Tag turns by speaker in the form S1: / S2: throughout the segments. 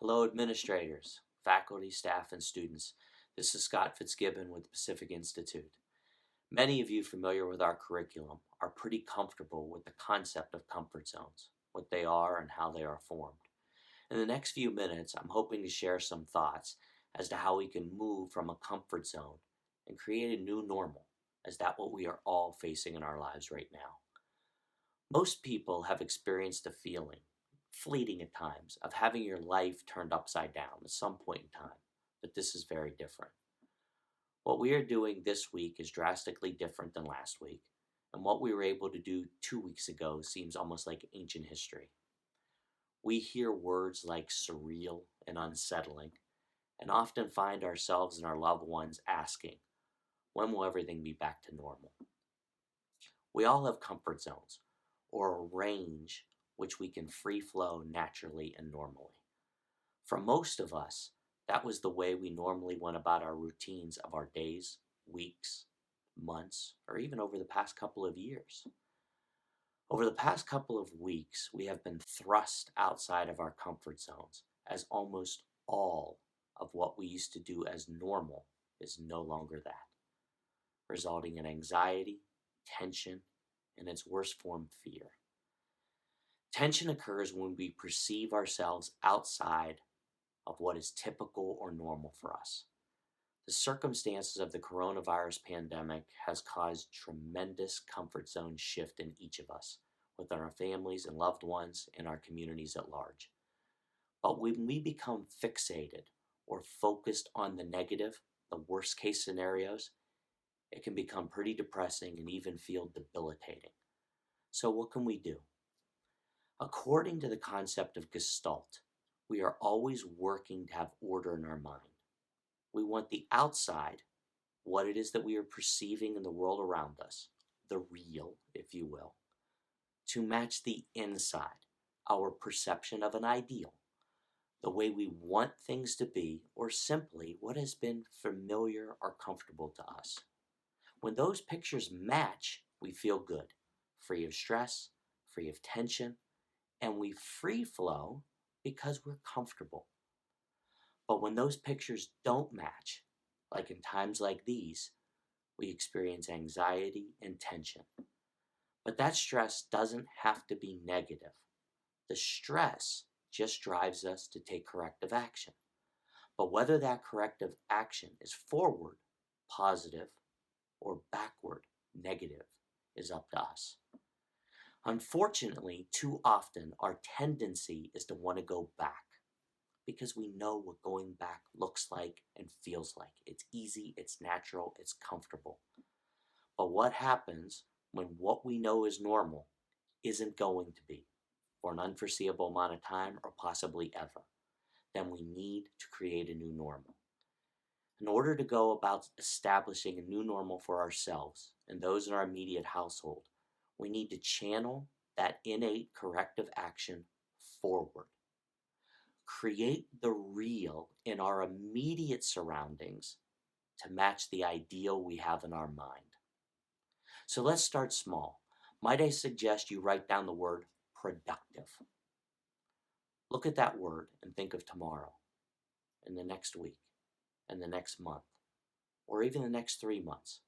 S1: Hello, administrators, faculty, staff, and students. This is Scott Fitzgibbon with the Pacific Institute. Many of you familiar with our curriculum are pretty comfortable with the concept of comfort zones, what they are and how they are formed. In the next few minutes, I'm hoping to share some thoughts as to how we can move from a comfort zone and create a new normal, as that what we are all facing in our lives right now. Most people have experienced the feeling, fleeting at times, of having your life turned upside down at some point in time, but this is very different. What we are doing this week is drastically different than last week, and what we were able to do 2 weeks ago seems almost like ancient history. We hear words like surreal and unsettling, and often find ourselves and our loved ones asking, when will everything be back to normal? We all have comfort zones, or a range which we can free flow naturally and normally. For most of us, that was the way we normally went about our routines of our days, weeks, months, or even over the past couple of years. Over the past couple of weeks, we have been thrust outside of our comfort zones, as almost all of what we used to do as normal is no longer that, resulting in anxiety, tension, and its worst form, fear. Tension occurs when we perceive ourselves outside of what is typical or normal for us. The circumstances of the coronavirus pandemic has caused tremendous comfort zone shift in each of us, within our families and loved ones and our communities at large. But when we become fixated or focused on the negative, the worst case scenarios, it can become pretty depressing and even feel debilitating. So what can we do? According to the concept of Gestalt, we are always working to have order in our mind. We want the outside, what it is that we are perceiving in the world around us, the real, if you will, to match the inside, our perception of an ideal, the way we want things to be, or simply what has been familiar or comfortable to us. When those pictures match, we feel good, free of stress, free of tension, and we free flow because we're comfortable. But when those pictures don't match, like in times like these, we experience anxiety and tension. But that stress doesn't have to be negative. The stress just drives us to take corrective action. But whether that corrective action is forward, positive, or backward, negative, is up to us. Unfortunately, too often our tendency is to want to go back because we know what going back looks like and feels like. It's easy, it's natural, it's comfortable. But what happens when what we know is normal isn't going to be for an unforeseeable amount of time or possibly ever? Then we need to create a new normal. In order to go about establishing a new normal for ourselves and those in our immediate household, we need to channel that innate corrective action forward. Create the real in our immediate surroundings to match the ideal we have in our mind. So let's start small. Might I suggest you write down the word productive? Look at that word and think of tomorrow, and the next week, and the next month, or even the next 3 months.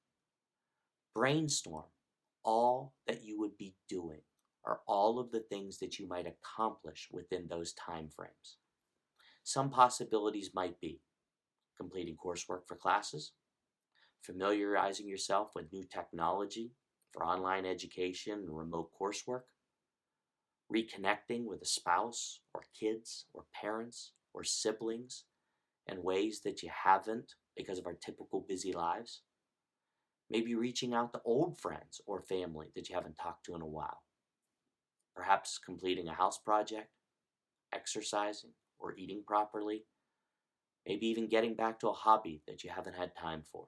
S1: Brainstorm all that you would be doing, or all of the things that you might accomplish within those time frames. Some possibilities might be completing coursework for classes, familiarizing yourself with new technology for online education and remote coursework, reconnecting with a spouse or kids or parents or siblings in ways that you haven't because of our typical busy lives. Maybe reaching out to old friends or family that you haven't talked to in a while. Perhaps completing a house project, exercising, or eating properly. Maybe even getting back to a hobby that you haven't had time for.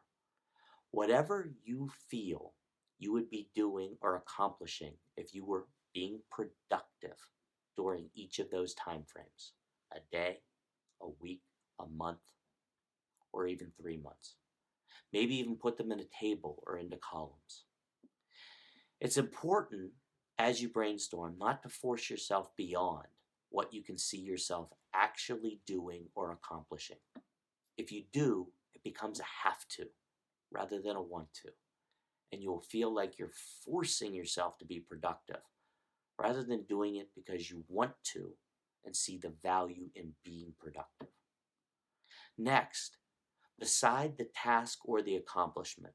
S1: Whatever you feel you would be doing or accomplishing if you were being productive during each of those time frames. A day, a week, a month, or even 3 months. Maybe even put them in a table or into columns. It's important as you brainstorm not to force yourself beyond what you can see yourself actually doing or accomplishing. If you do, it becomes a have to rather than a want to, and you will feel like you're forcing yourself to be productive rather than doing it because you want to and see the value in being productive. Next, beside the task or the accomplishment,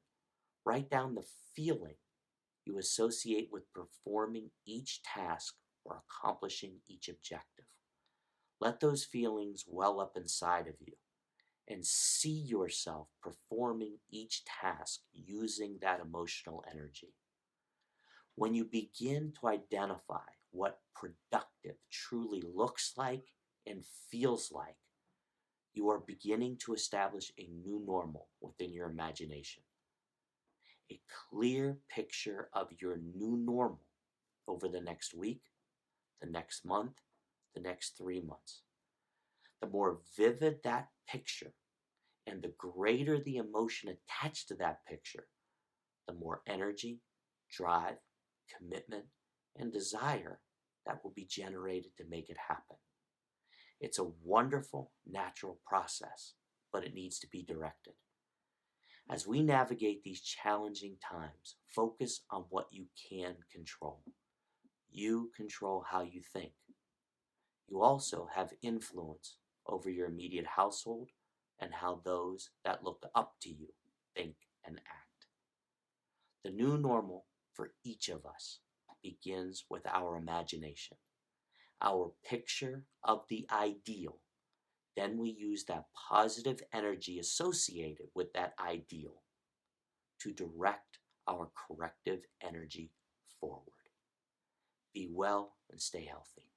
S1: write down the feeling you associate with performing each task or accomplishing each objective. Let those feelings well up inside of you and see yourself performing each task using that emotional energy. When you begin to identify what productive truly looks like and feels like, you are beginning to establish a new normal within your imagination. A clear picture of your new normal over the next week, the next month, the next 3 months. The more vivid that picture and the greater the emotion attached to that picture, the more energy, drive, commitment, and desire that will be generated to make it happen. It's a wonderful, natural process, but it needs to be directed. As we navigate these challenging times, focus on what you can control. You control how you think. You also have influence over your immediate household and how those that look up to you think and act. The new normal for each of us begins with our imagination, our picture of the ideal. Then we use that positive energy associated with that ideal to direct our corrective energy forward. Be well and stay healthy.